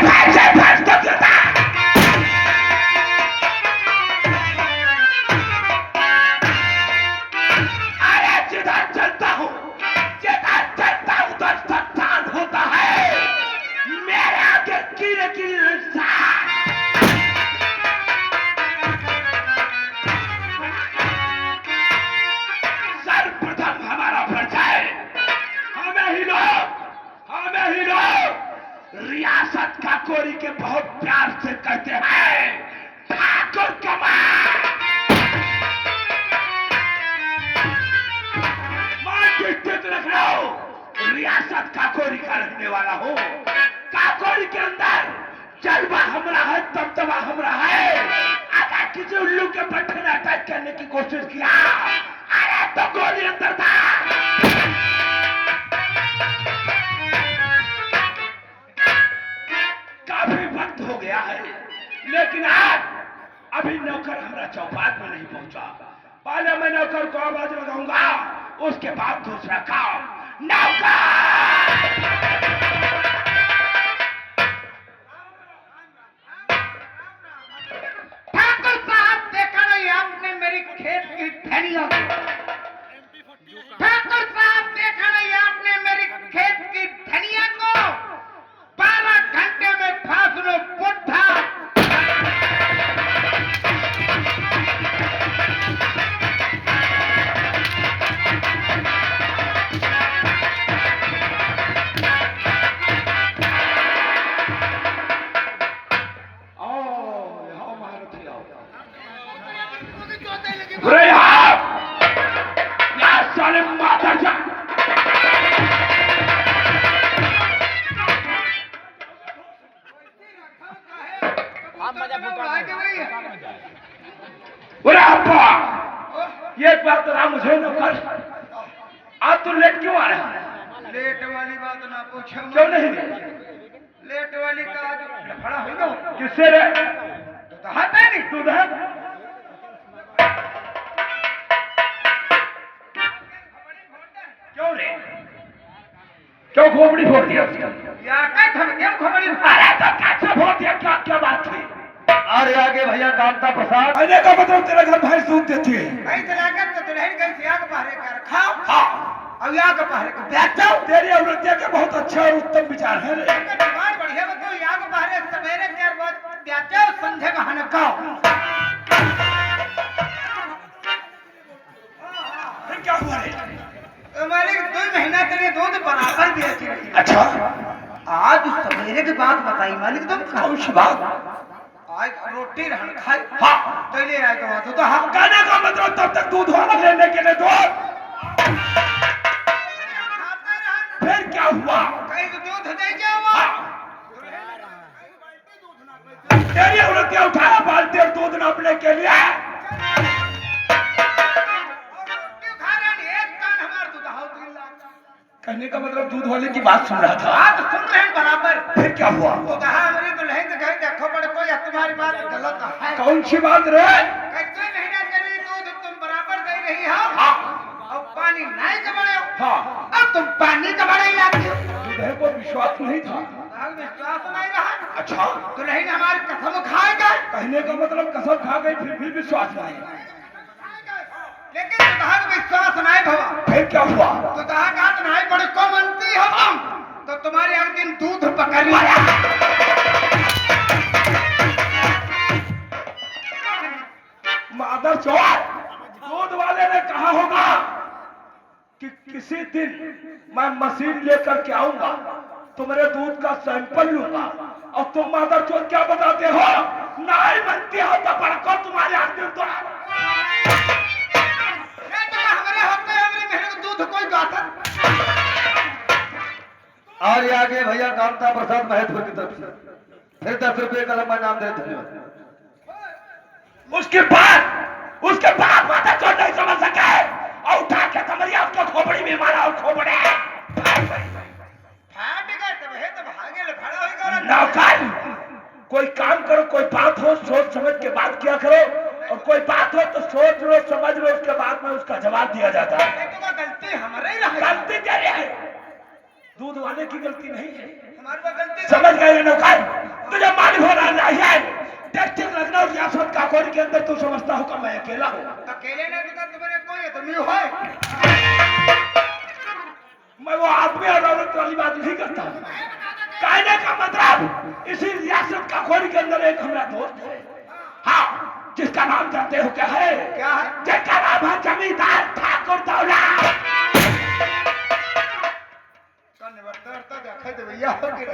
भैंसे भैंस तो गिरता। अरे जिधर चलता हूँ उधर संतान होता है। मेरे आगे कीड़े की सर्वप्रथम हमारा परिचय हमें ही लोग रियासत काकोरी के बहुत प्यार से कहते हैं ठाकुर कमाल। मैं डिस्ट्रिक्ट लखनऊ रियासत काकोरी का रहने वाला हूँ। काकोरी के अंदर जलवा हमरा है, दबदबा हमरा है। अगर किसी उल्लू के पट्टे ने अटैक करने की कोशिश किया अरे तो गोली अंदर था। काफी वक्त हो गया है लेकिन आज अभी नौकर हमारा चौपाट में नहीं पहुंचा। पहले मैं नौकर को आवाज लगाऊंगा उसके बाद दूसरा काम। नौकर ठाकुर साहब देखा नहीं आपने मेरी खेत की धनिया को। ठाकुर साहब देखा नहीं आपने मेरी खेत की धनिया को। 12 घंटे में फासलो बुढ़ा। ये बात तो मुझे नौकर आज तो लेट क्यों आ रहा है? लेट वाली बात ना पूछो। क्यों नहीं? लेट वाली का आज लफड़ा होगा। किससे रे? तो हाथ है नहीं दूध है क्यों रे? क्यों खोपड़ी फोड़ दिया उसका? या क्या खबड़ी? अरे तो कैसे फोड़ दिया? क्या क्या बात थी? अरे आगे भैया कांता प्रसाद अरे का मतलब तेरा घर भाई सूख देती है। भाई चलाकर तो दुल्हन गई थी आग पहरे कर खाओ। हाँ अब आग पहरे को बैठ जाओ। तेरी औरतिया के बहुत अच्छे और उत्तम विचार है रे। दिमाग बढ़िया बताओ। आग पहरे सवेरे के बाद बैठ जाओ संध्या का हन खाओ। फिर क्या हुआ रे? मालिक 2 महीना तेरे दूध बराबर बेची रही। अच्छा आज सवेरे की बात बताई मालिक तुम। कौन सी बात? आज रोटी रहन खाई। हाँ तो ले आए तो हम कहने का मतलब तब तक दूध वाला लेने के लिए दूध। फिर क्या हुआ? कहीं तो दूध दे जाओ। तेरी औरतिया उठाया बाल्टी और दूध नापने के लिए। कहने का मतलब दूध वाले की बात सुन रहा था। बात सुन रहे हैं बराबर। फिर क्या हुआ? तो कहा मेरी दुल्हन के घर देखो बड़े कोई तुम्हारी बात गलत है। कौन सी बात रे? कैसे महीना चली दूध तुम बराबर दे रही हो। हाँ और पानी नहीं के बड़े हो। हाँ अब तुम पानी के बड़े ही लाते हो। तुझे को विश्वास नहीं था। विश्वास नहीं रहा। अच्छा दुल्हन हमारी कसम खाएगा। कहने का मतलब कसम खा गई फिर भी विश्वास नहीं। लेकिन तुझा विश्वास नहीं भवा। फिर क्या हुआ? तुझा बात नहीं बड़े को मनती हो तुम। तो तुम्हारे एक दिन दूध पकड़ लिया। मादर चौर दूध वाले ने कहा होगा कि किसी दिन मैं मशीन लेकर के आऊंगा तुम्हारे दूध का सैंपल लूंगा और तुम मादर चौर क्या बताते हो? नहीं बनती हो तो पड़को तुम्हारे हाथ में तो और ये आगे भैया कांता प्रसाद महत्व की तरफ से फिर 10 रुपए का लंबा नाम दे। धन्यवाद। उसके बाद माता चोर नहीं समझ सके और उठा के कमरिया उसको खोपड़ी में मारा और खोपड़े नौकर। कोई काम करो, कोई बात हो सोच समझ के बात किया करो और कोई बात हो तो सोच लो समझ लो उसके बाद में उसका जवाब दिया जाता है। गलती हमारे ही गलती तेरी है, दूध वाले की गलती नहीं है। हमारी गलती समझ गए नौकर? समझता हो कि मैं अकेला हूँ? अकेले नहीं दिखा तुम्हारे कोई है, तुम ही हो। मैं वो आदमी और औरत वाली बात नहीं करता। कहने का मतलब इसी रियासत का खोरी के अंदर एक हमारा दोस्त है, हाँ, जिसका नाम जानते हो क्या है? क्या है? जिसका नाम है जमींदार ठाकुर दौलत।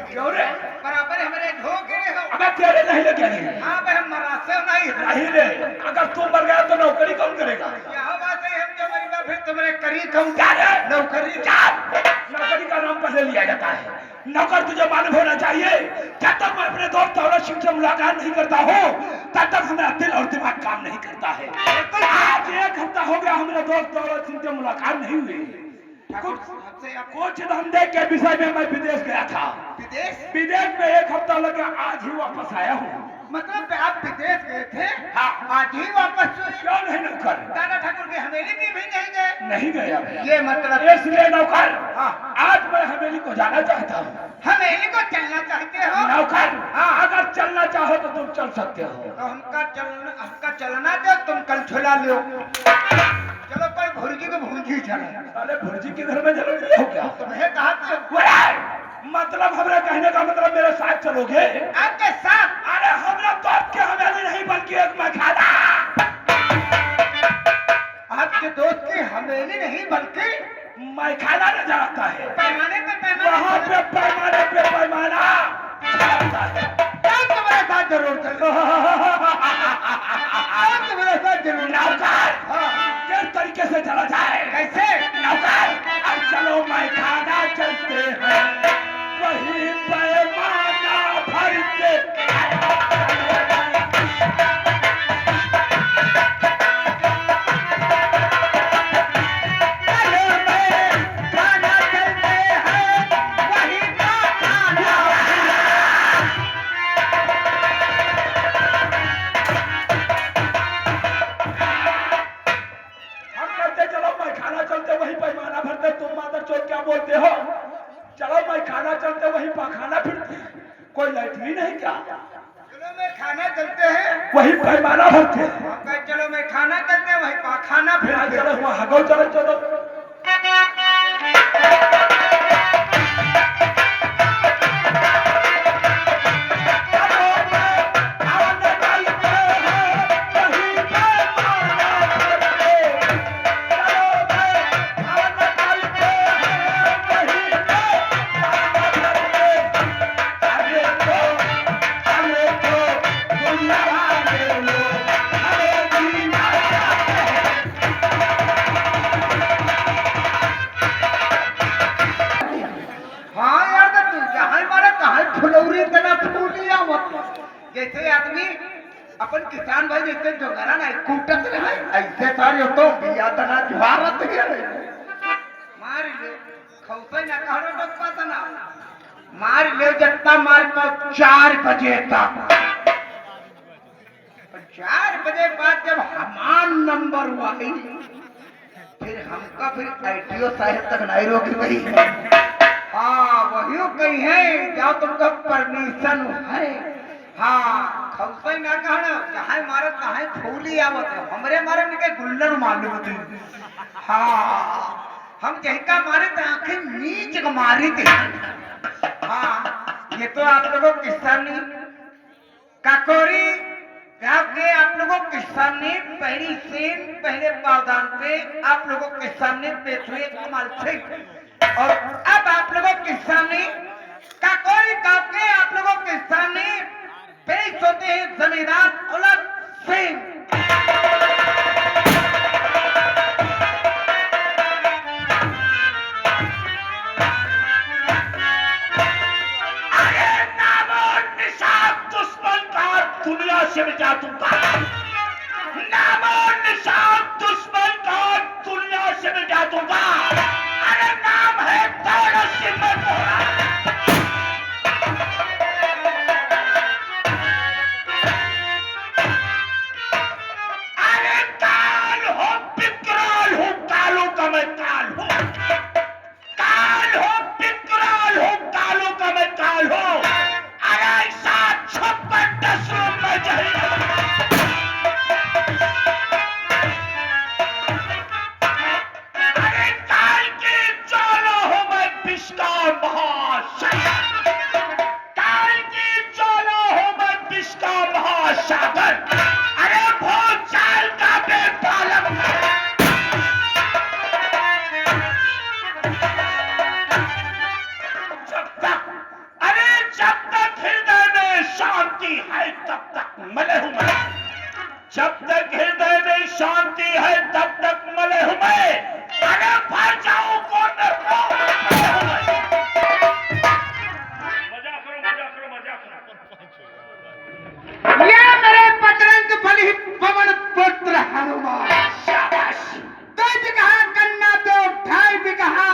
क्यों रे? बराबर हमारे हो गए हो। अगर तेरे नहीं लगे नहीं, हाँ भाई हम मरासे नहीं है। नहीं रे, अगर तू मर गया तो नौकरी कौन करेगा? यह बात है, हम जो मरीबा फिर तुम्हारे करी कम क्या रे? नौकरी। नौकरी का नाम पहले लिया जाता है। नौकर तुझे मालूम होना चाहिए, जब तक मैं अपने दोस्त दौलत सिंह से मुलाकात नहीं करता हूँ तब तक हमारा दिल और दिमाग काम नहीं करता है। तो आज 1 हफ्ता हो गया हमारे दोस्त दौलत सिंह से मुलाकात नहीं हुई। कुछ धंधे के विषय में मैं विदेश गया था। विदेश में 1 हफ्ता लगा, आज ही वापस आया हूँ। मतलब आप विदेश गए थे? हाँ। आज ही वापस हुए? क्यों नहीं नौकर? दादा ठाकुर की हवेली की भी नहीं गए? नहीं गया। ये मतलब इसलिए नौकर, हाँ, आज मैं हवेली को जाना चाहता हूँ। हवेली को चलना चाहते हो? नौकर, हाँ, अगर चलना चाहो तो तुम चल सकते हो। तो हमका चलना दो, तुम कल छुला लो। चलो कोई भुर्जी को भुर्जी चले। अरे भुर्जी के घर में जरूरी हो क्या? तुम्हें कहा था? मतलब हमारे कहने का मतलब मेरे साथ चलोगे? आपके साथ? अरे हमारा दोस्त के हवेली नहीं बल्कि एक मैखाना। आपके दोस्त की हवेली नहीं बल्कि मैखाना नजर आता है। पैमाने पे पैमाना, वहाँ पे पैमाने पे पैमाना चलता है। तुम्हारे साथ जरूर चलो। तुम्हारे साथ जरूर। नौकर, किस तरीके से चला जाए? कैसे? नौकर, अब चलो मैखाना चलते हैं, वही पैमाना भर के। बोलते हो चलो मैं खाना चलते वही पाखाना फिरते, कोई लैट्रिन नहीं क्या? चलो मैं खाना चलते हैं, वही पैमाना भरते। चलो मैं खाना चलते हैं, वही पाखाना फिर चलो वहाँ हगो चलो चलो। जैसे आदमी अपन किसान भाई जैसे जो करा ना कूटत रहे ऐसे सारे तो बिया तना जुहारत है मार ले खौसे ना कहरो बस पता ना मार ले जत्ता मार तो 4 बजे तक 4 बजे बाद जब हमान नंबर हुआ फिर हमका फिर आईटीओ साहब तक नहीं रोकी वही हाँ वही कही है जाओ तुमका परमिशन है। हाँ खौसे ना कहना चाहे मारे चाहे फूली आवत हमरे मारे निके गुल्लर मालूम थी। हाँ हम जहिका मारे तो आंखें नीच को मारी थी। हाँ ये तो आप लोगों के सामने काकोरी गाँव के आप लोगों के सामने पहली सीन पहले पावदान पे आप लोगों के सामने पेश हुए कमाल सिंह और अब आप लोगों के सामने काकोरी गाँव के आप लोगों के सामने पेश होते हैं जमींदार दौलत सिंह। अरे नामो निशान दुश्मन का दुनिया से मिटा दूंगा। नामो निशान दुश्मन का दुनिया से मिटा दूंगा। अरे नाम है दौलत सिंह मेरा। सागर, अरे भूचाल का बेतालब। जब तक हृदय में शांति है तब तक मले हूं मैं, जब तक हृदय में शांति है तब तक मले हूं मैं, अरे भर जाऊं कौन मजा करो। ये मेरे बजरंग बली पवन पुत्र हनुमान, शाबाश। 2 बिगहा गन्ना दो 2.5 बिगहा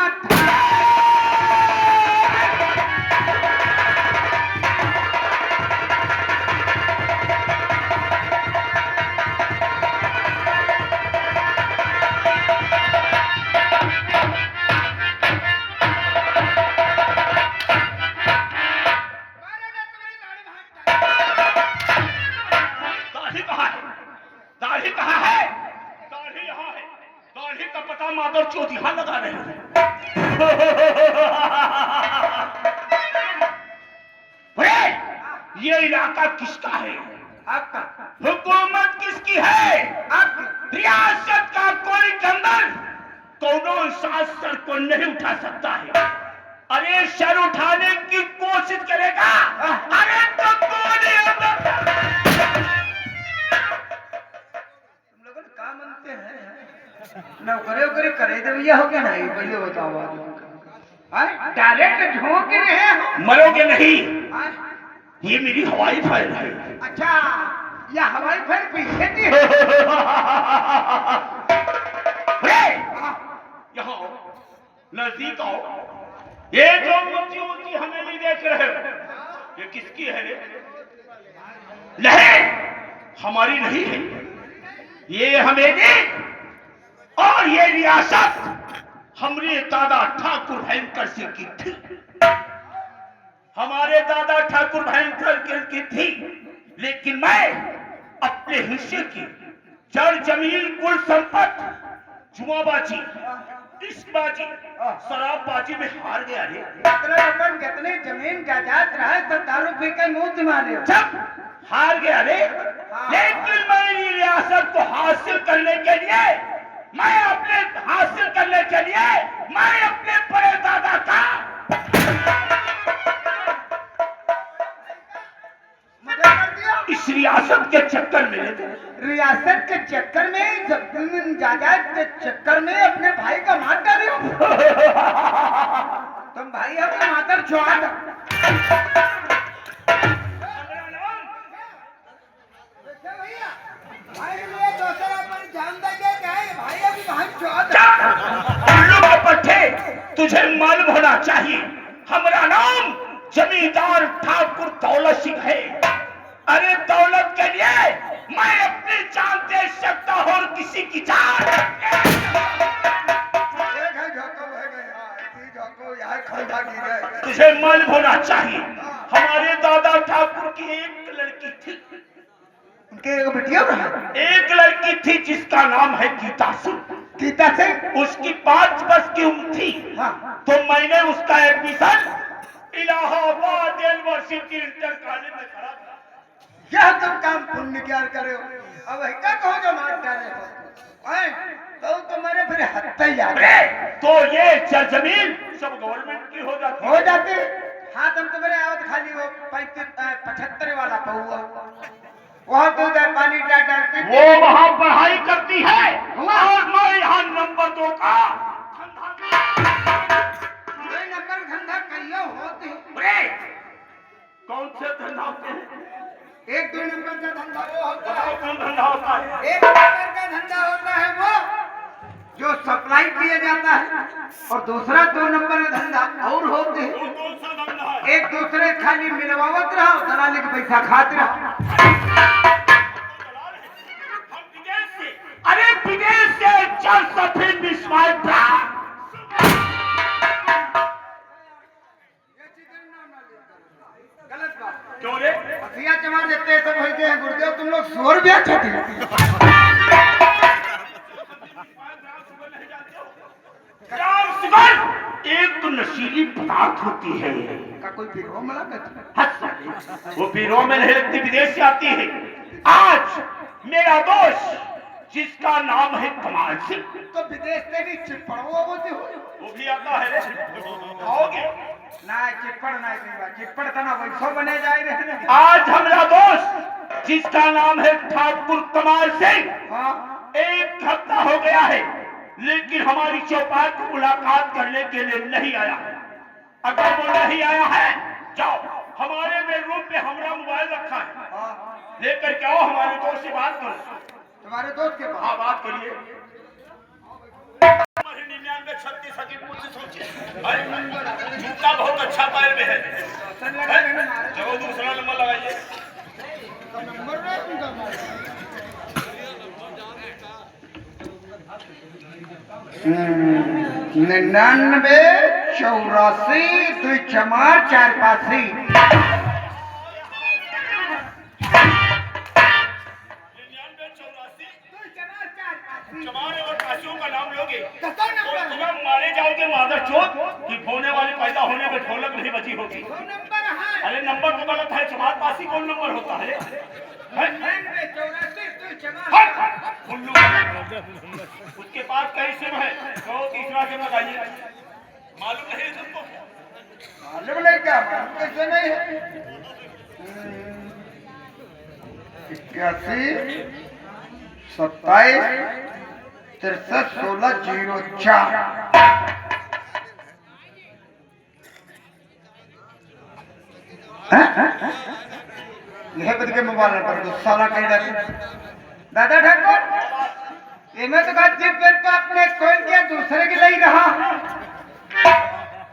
दाढ़ी कहाँ है? दाढ़ी यहाँ है। दाढ़ी का पता मादर चौथ यहाँ लगा रहे हैं। ये इलाका किसका है? आपका। हुकूमत किसकी है? आपकी। रियासत का कोई कंदर कोनो शास्त्र को नहीं उठा सकता है। अरे सर उठाने की कोशिश करेगा, अरे तो गोली अंदर। का मनते हैं नौकरी करे दे भैया हो क्या नहीं पहले बताओ डायरेक्ट झोंक रहे हो। मरोगे नहीं, ये मेरी हवाई फाइल है। अच्छा ये हवाई फाइल पीछे की है। यहाँ नजदीक आओ। ये जो ऊंची ऊंची हवेली देख रहे हो, ये किसकी है? नहीं, हमारी नहीं है। ये हवेली और ये रियासत हमारे दादा ठाकुर भयंकर सिंह की थी। हमारे दादा ठाकुर भयंकर की थी, लेकिन मैं अपने हिस्से की जड़ जमीन कुल संपत्ति जुआबाजी, इश्कबाजी, शराबबाजी में हार गया रे। कितने जमीन जायदाद रहा सब दारू पी के मुंह मारे जब हार गया रे। लेकिन मैं ये रियासत को हासिल करने के लिए मैं अपने बड़े दादा का इस रियासत के चक्कर में रियासत के चक्कर में जमीन जायदाद के चक्कर में अपने भाई का मार डाले हो। तुम भाई अपने मातर चौहान तुझे मालूम होना चाहिए हमारा नाम जमींदार ठाकुर दौलत सिंह है। अरे दौलत के लिए मैं अपनी जान दे सकता हूँ और किसी की जान। तुझे मालूम होना चाहिए हमारे दादा ठाकुर की एक लड़की थी, एक लड़की थी जिसका नाम है गीता सिंह। गीता सिंह उसकी 5 वर्ष की उम्र थी। तो मैंने उसका admission Allahabad university inter college में करा था। यह तुम काम पुण्य क्या करे हो? अब क्या कहो जो मार डाले हो? तो तुम्हारे फिर हत्या याद है। तो ये जमीन सब गवर्नमेंट की हो जाती। हाँ तुम तुम्हारे आवत खाली हो 75 वाला पहुआ वहाँ दूध है पानी डालते वो वहाँ पढ़ाई करती है और मैं यहाँ नंबर 2 का नंबर धंधा कहियो होते कौन से धंधा होते हैं? 1-2 नंबर का धंधा वो होता है। कौन धंधा होता है? 1 नंबर का धंधा होता है वो जो सप्लाई किया जाता है, और दूसरा 2 नंबर का धंधा और होते हैं। कौन सा धंधा है? एक दूसरे खाली मिलवावत रहो, दलाली के पैसा खाते रहो। अरे विदेश से चल सफेद विस्माय गलत बात क्यों रे? हथिया जमा देते हैं सब होते हैं गुरुदेव, तुम लोग 100 रुपया चाहते हैं। एक तो नशीली पदार्थ होती है का कोई पिरो मला करता वो पीरों में नहीं लगती, विदेश से आती है। आज मेरा दोस्त जिसका नाम है कमाल सिंह, तो विदेश से भी चिपड़ो बोलते हो। वो भी आता है। आओगे? ना चिपड़ ना देवा चिपड़ तना वैसो बने जाए रहे। आज हमारा दोस्त जिसका नाम है ठाकुर कमाल सिंह, हाँ एक हफ्ता हो गया है लेकिन हमारी चौपाट को मुलाकात करने के लिए नहीं आया है। अगर वो नहीं आया है, जाओ हमारे बेडरूम पे हमारा मोबाइल रखा है, हाँ लेकर के आओ, हमारे दोस्त से बात करो। तुम्हारे दोस्त के पास। हाँ बात करिए। 99 36 जूता बहुत अच्छा पैर में है। चलो दूसरा नंबर लगाइए। नंबर नहीं उनका। 99 84 2 4 4 5 चमार और काशियों का नाम लोगे तो तुम मारे जाओगे मादर चोट कि होने वाले पैदा होने में ढोलक नहीं बची होगी। अरे नंबर तो गलत है, चमार पासी कौन नंबर होता है? उल्लू। उसके पास कई सिम है, तो तीसरा सिम लगाइए। मालूम नहीं तुमको? मालूम नहीं क्या मालूम कैसे नहीं है। 81 27 63 16 04। यह बद के मोबाइल नंबर दो साला कहीं दादा ठाकुर ये मैं तो गाजी पेट को अपने कोई क्या दूसरे के लिए रहा।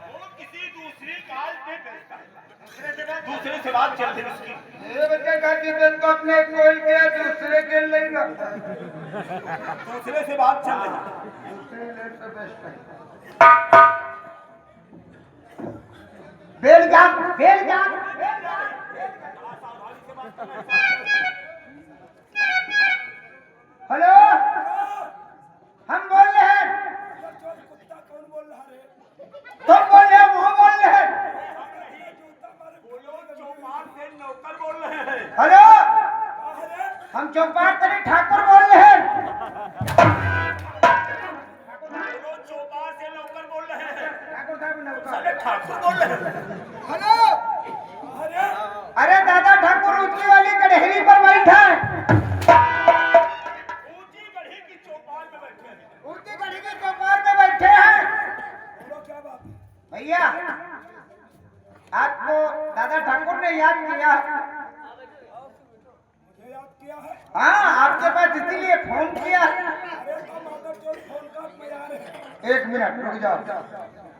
वो किसी दूसरी काल पे बेचता है, दूसरे से बात चल रही उसकी। ये बच्चा गाजी पेट को अपने कोई क्या दूसरे के लिए रहा। दूसरे से बात चल रही। दूसरे ले तो बेस्ट है। बेलगाम हेलो हम बोल रहे हैं। तुम बोल रहे हो वो बोल रहे हैं। नौकर बोल रहे हैं। हेलो हम चौपाट तरी ठाकुर बोल रहे हैं। चौपार से नौकर बोल रहे हैं। ठाकुर साहब नौकर। अरे ठाकुर बोल रहे हैं। हेलो अरे अरे दादा ठाकुर ऊंची वाली कड़हरी पर बैठा है। ऊंची गढ़ी की चौपार में बैठे हैं। ऊंची कड़ी के चौपार में बैठे हैं। भैया आपको दादा ठाकुर ने याद किया। हाँ आपके पास इसीलिए फोन किया। एक मिनट रुक जाओ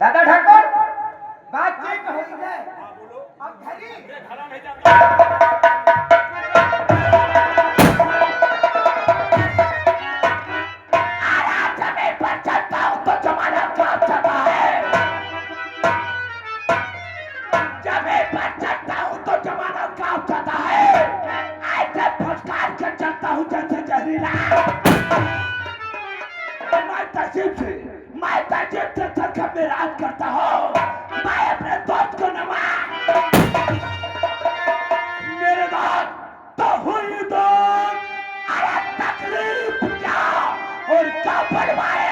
दादा ठाकुर बातचीत हो है। अब घरी खड़ा नहीं जाता। मैं तहजीब से सरकत में राज करता हूँ। मैं अपने दोस्त को नमा मेरे दोस्त तो हुई दोस्त। अरे तकलीफ क्या और क्या बनवाए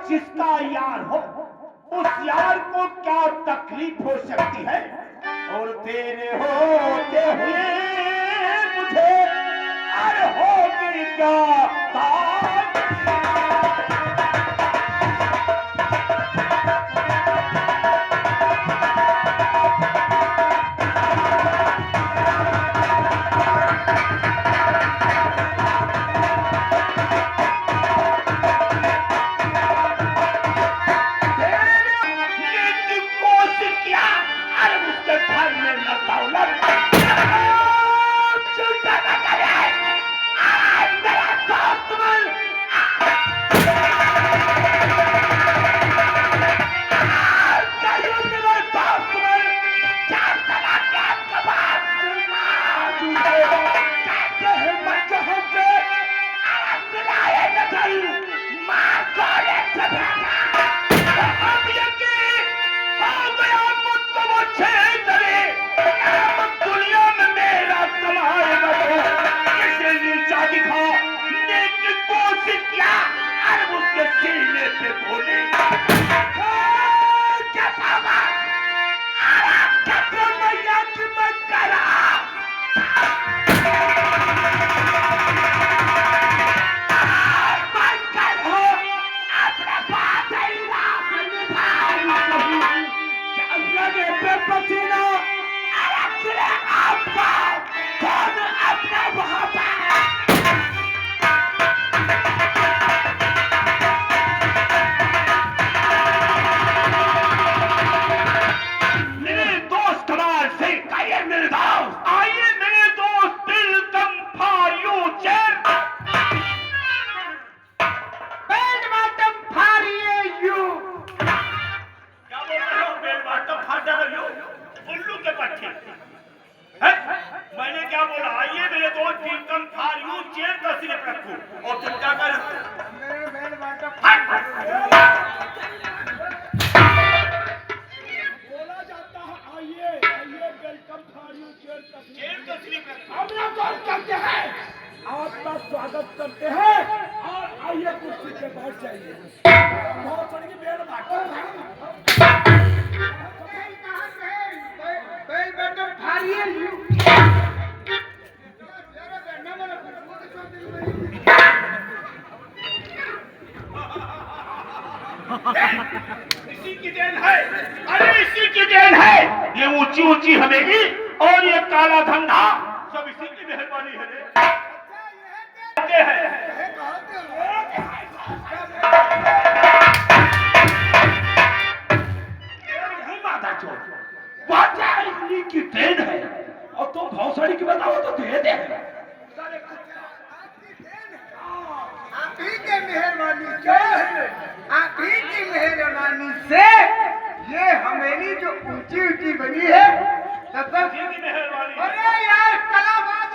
जिसका यार हो उस यार को क्या तकलीफ हो सकती है, और तेरे होते हुए मुझे अरे होगी क्या ताकत। पे बोली कैसा मैया की मैं करा पसीना आपका कौन अपना बहाता मेरे दोस्त कमाल से आइए मेरे दोस्त आइए मेरे दोस्त दिल कम फारियो चैन बेल बॉटम फारिए यू क्या बोल रहे हो बेल बॉटम फाड़ रहे हो उल्लू के पट्टे हैं? मैंने क्या बोला आइए मेरे दोस्त दिल कम फारियो चैन का सिर्फ रखो और तुम क्या कर मेरे बेल बॉटम बोला जाता है आइए आइए वेलकम फारियो चेयर का स्लिप हम लोग दोस्त करते हैं आपका स्वागत करते हैं और आइए कुर्सी पे बैठ जाइए बहुत बड़ी बेल बेल बॉटम फाड़िए यू इसी की देन है अरे इसी की देन है ये ऊंची ऊंची हवेली और ये काला धंधा सब इसी की मेहरबानी है इन्हीं की देन है और तुम भौसड़ी की बताओ तो दे दे आप ही के मेहरबानी से आप ही की मेहरबानी से ये हवेली जो ऊंची ऊंची बनी है तब तक इसी की मेहरबानी है। अरे यार कलाबाद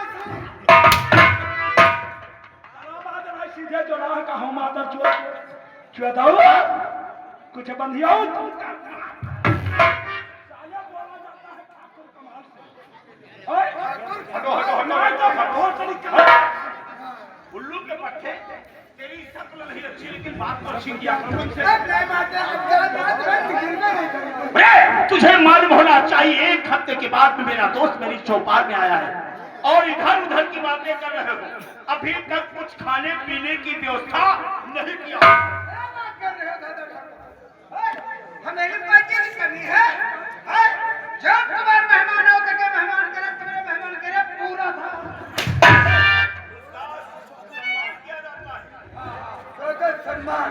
सीधे जो राह का हम आदर चुदाओ कुछ बंधियाओ तुम का साले बोला जाता है ठाकुर कमाल से ओए हटो हटो हटो हटो उल्लू के पट्टे तेरी शक्ल नहीं अच्छी लेकिन बात तो अच्छी किया तुझे मालूम होना चाहिए एक हफ्ते के बाद में मेरा दोस्त मेरी चौपाल में आया है और इधर उधर की बातें कर रहे हो अभी तक कुछ खाने पीने की व्यवस्था नहीं किया हमें पैसे की कमी है जब तुम्हारे मेहमानों के मेहमान करे तुम्हारे मेहमान करे पूरा था सम्मान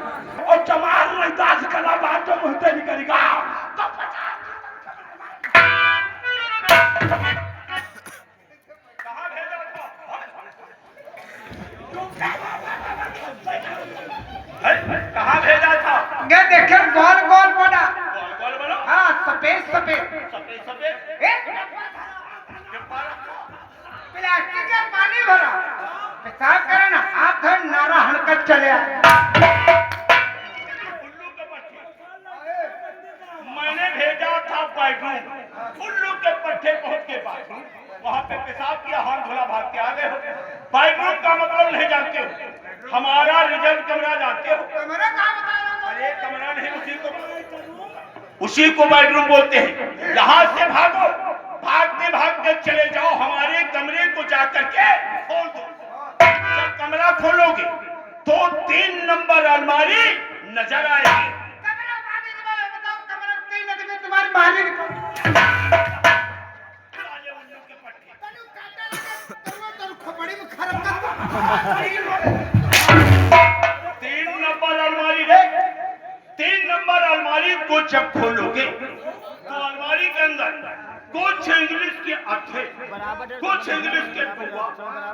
और जमाल रैदास कला बात तो मुहते नहीं करेगा तो कहाँ भेजा था कहाँ भेजा था ये देखे गोल गोल बना गोल गोल बोलो हाँ सफेद सफेद सफेद सफेद प्लास्टिक का पानी भरा पेशाब करे ना हाथ धर नारा हड़कत चले उल्लू के पट्टे मैंने भेजा था बेडरूम उल्लू के पट्टे पहुंच के पास वहां पे पेशाब किया हाथ धोला भाग के आ गए हो बेडरूम का मतलब नहीं जानते हो हमारा रिजर्व कमरा जानते हो कमरा कहाँ बता रहा अरे कमरा नहीं उसी को बेडरूम बोलते हैं यहाँ से भागो भागते भागते चले जाओ हमारे कमरे को जाकर के खोल दो जब कमरा खोलोगे तो 3 नंबर अलमारी नजर आएगी कमरा पानी बताओ कमरा कहीं नदी में तुम्हारी मालिक साले उल्लू के पट्टे तनु काटा लगा तनु खोपड़ी में खरब कर 3 नंबर अलमारी रे 3 नंबर अलमारी को जब खोलोगे तो अलमारी के अंदर कुछ इंग्लिश के अट्ठे कुछ इंग्लिश के टुकड़ा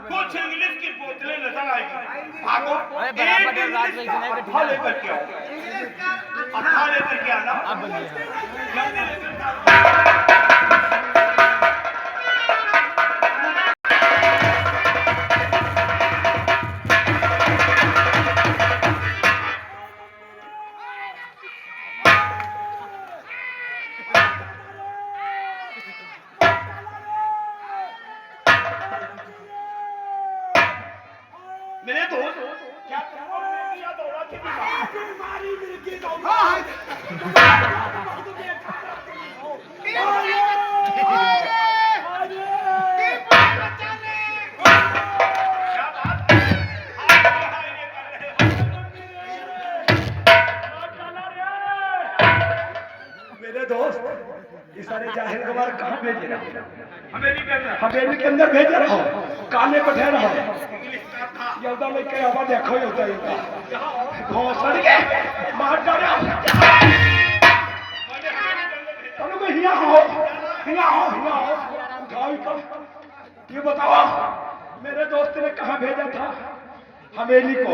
कुछ इंग्लिश की बोतलें नजर आएगी भागो एक इंग्लिश का अट्ठा लेकर के आओ अट्ठा लेकर के आना जल्दी लेकर मेरे दोस्त क्या तुमको किया दौड़ा के बीमारी दोस्त, इस सारे जाहिल गवार कहाँ भेजे रहे? हवेली के अंदर भेजे रहो, काले बैठे रहो। यौदा लेके आवा देखो यौदा घोसड़ के मार डालो। चलो मैं हिया हो। उठाओ इनको। ये बताओ मेरे दोस्त ने कहाँ भेजा था? हवेली को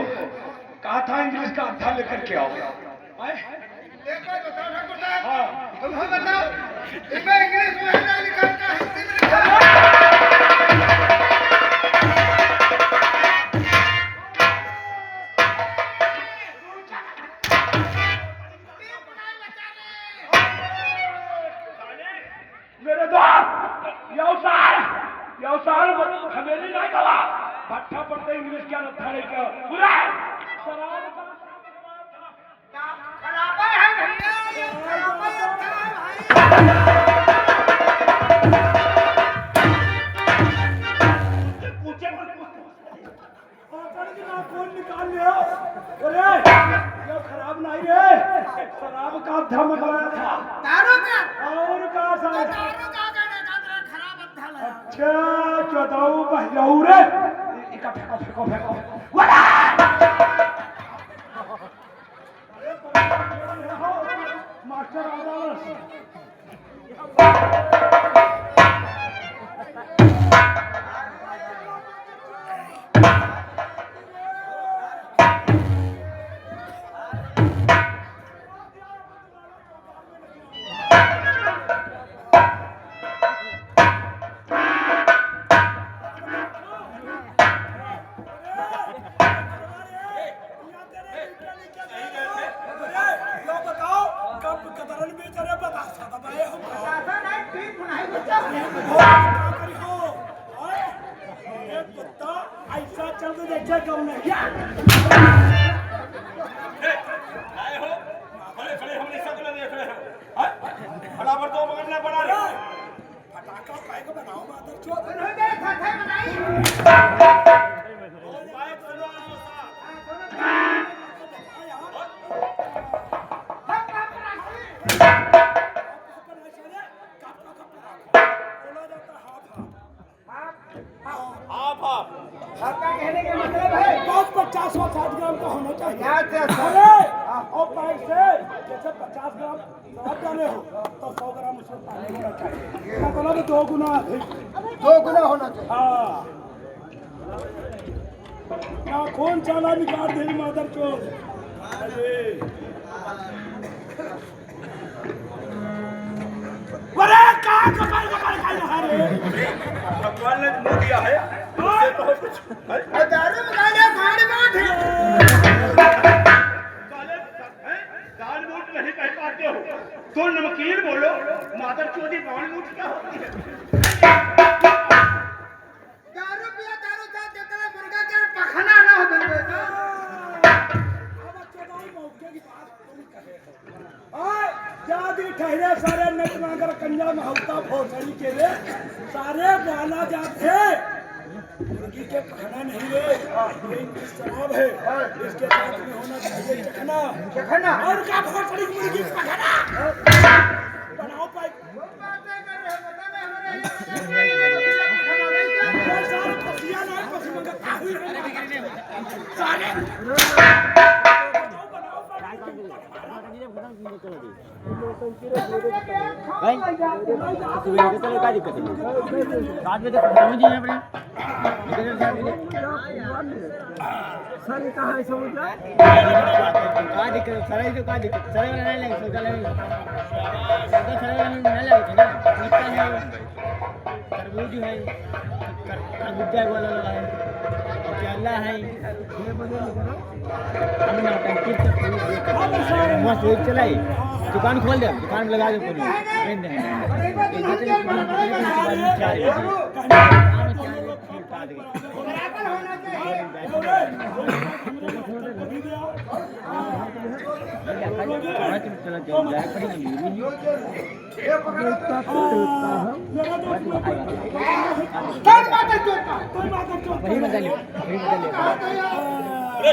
कहा था इंग्लिश का अड्डा लेकर के आओ। आए? हाँ। इंग्लिश में लिखा है। मेरे दोस्त यौसाल हवेली नहीं गवा भट्ठा पड़ते इंग्लिश क्या रखा है क्या पूरा शराब का खराब है भैया, खराब है पूछे कौन निकाल लिया? अरे ये खराब नहीं रे, शराब का अड्डा मंगवाया था। दारू का और का सारा दारू का खराब अड्डा लगा। अच्छा चौदाऊ बहलाऊ रे इका फेंको वाला मास्टर आवाज ऐसा चल तो देखा कौन है फटाका पाए को बनाओ मादर चोद कहने का मतलब है 50 और 60 ग्राम का होना चाहिए। अरे और पैक से जैसे 50 ग्राम शराब डाले हो तो 100 ग्राम उसमें पानी होना चाहिए। मतलब 2 गुना अधिक 2 गुना होना चाहिए। हाँ क्या कौन चाला निकाल दे मादर चोद। अरे कहाँ कपाल खाई रहा रे? भगवान ने मुंह दिया है दारू मंगाने गाड़ी में थे। दाल मूठ नहीं कह पाते हो तो नमकीन बोलो। मादर चोदी दाल मूठ क्या होती है? दारू पिया दारू था जितना मुर्गा के पखना ना हो गए ना। जादी ठहरे सारे नट नागर कंजा महलता भोसड़ी के रे सारे बाला जाते मुर्गी के खाना नहीं रे, ये इंग्लिश शराब है। इसके साथ में होना चाहिए चखना और क्या भोसड़ी मुर्गी पखाना बनाओ पाई सारे पसिया ना पसीना सारे क्या दिक्कत है? रात में तो समझ ही अपने सर कहाँ है समझ रहा है? क्या दिक्कत है? सर तो क्या दिक्कत? सर वाला नहीं लगे, सर वाला नहीं लगे ना, मिर्चा है, तरबूज है, खरबूजा वाला लगा है, केला है, मस्त एक चलाई दुकान खोल दे, दुकान लगा दे पूरी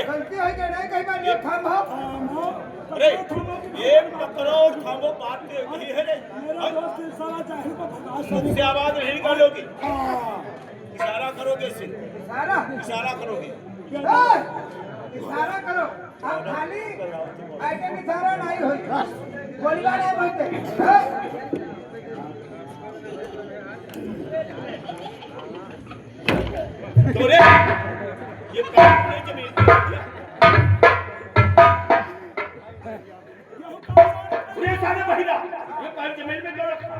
गलती हो गई नहीं कहीं बार ये थम हो अरे एक पकड़ो थामो बात नहीं है रे मेरा दोस्त साला जाहिल को भगा से आवाज नहीं निकालोगी हाँ इशारा करोगे से सारा इशारा करोगे इशारा करो अब खाली ऐसे इशारा नहीं होई गोलीबार नहीं होते तो रे ये काम नहीं जमीन पे ये सारे महिला ये पैर जमीन में क्यों रखा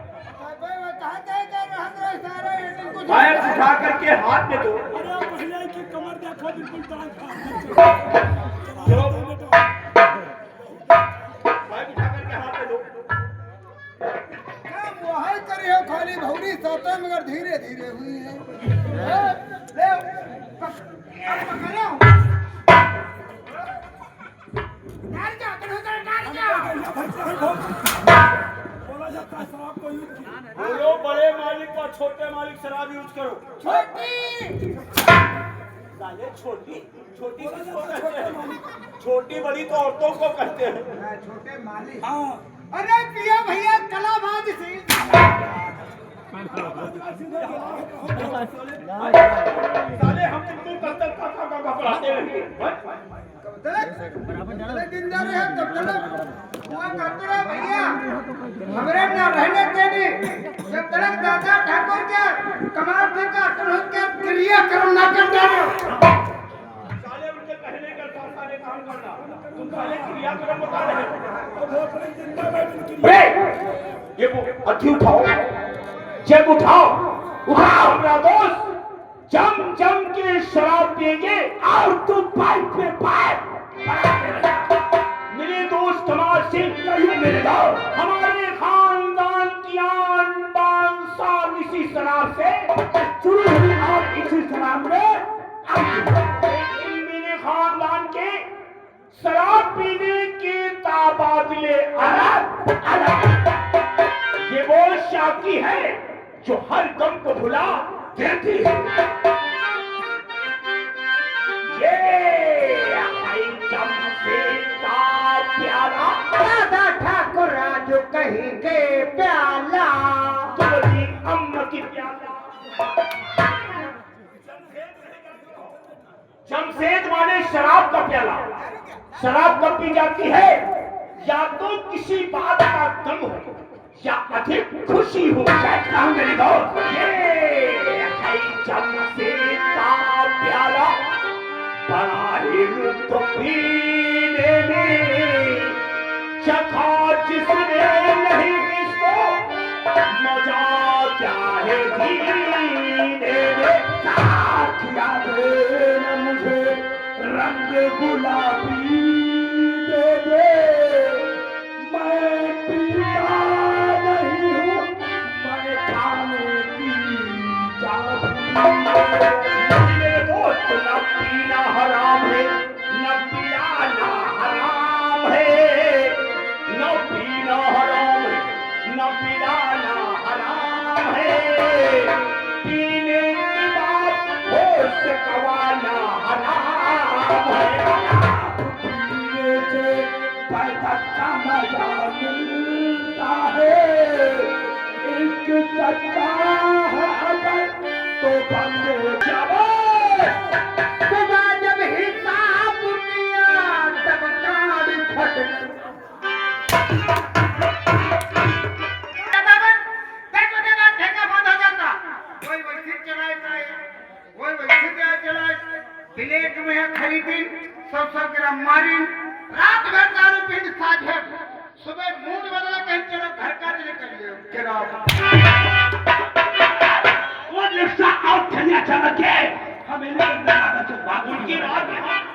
पैर उठा करके हाथ में दो अरे पहले की कमर देखो बिल्कुल टांग पैर उठा करके हाथ में दो वही करियो खाली भौरी सोते मगर धीरे धीरे हुई है ले पकड़ो डाल जा करो डाल जा बोला जाता है शराब को यूज किया बोलो बड़े मालिक और छोटे मालिक शराब यूज करो छोटी साले छोटी छोटी किसको कहते हैं छोटी बड़ी तो औरतों को कहते हैं छोटे मालिक हाँ अरे पिया भैया कलाबाज से साले हम तुमको कब तक का पढ़ाते रहेंगे दिन जा रहे हैं तब तक हुआ करते रहे भैया हमरे ना रहने देनी जब तक दादा ठाकुर के कमाल से का तुरंत के क्रियाक्रम ना कर देना साले उनके कहने के अनुसार सारे काम करना तुम साले क्रियाक्रम बता रहे हो ये वो अथी उठाओ जब उठाओ उठाओ मेरा दोस्त जम जम के शराब पिएंगे और तुम पाइप पे पाइप मेरे दोस्त कमाल सिंह कहीं मेरे दौर हमारे खानदान की आन बान शान इसी शराब से शुरू हुई और इसी शराब में मेरे खानदान के शराब पीने के तबादले अलग अलग ये वो शाकी है जो हर गम को भुला देती है ये का प्याला दादा ठाकुर राजू कहीं के प्याला तुम्हारी अम्मा की प्याला जमशेद माने शराब का प्याला शराब कब पी जाती है या तो किसी बात का गम हो या अधिक खुशी हो कहता हूं मेरे दोस्त ये जमशेद का प्याला बड़ा ही तो पीने में चखा जिसने नहीं इसको मजा क्या है जीने में साथ याद न मुझे रंग गुलाबी दे दे मैं पीता नहीं हूँ मैं खाने की मेरे दोस्त न पीना हराम है न पिलाना हराम है न पीना हराम है न पिलाना हराम है पीने के बाद होश गंवाना हराम है पीने से पैसा का मजा मिलता है एक चक्का है अगर तो बंद सुबह जब हिसाब किया तब कार फट प्लेट में है खरीदी 100 ग्राम मारी रात भर दारू पीन साझे सुबह मूड बदला कहीं चलो घर का निकल लियो वो रिक्शा आउट चलिया चल के हमें ले उनकी बात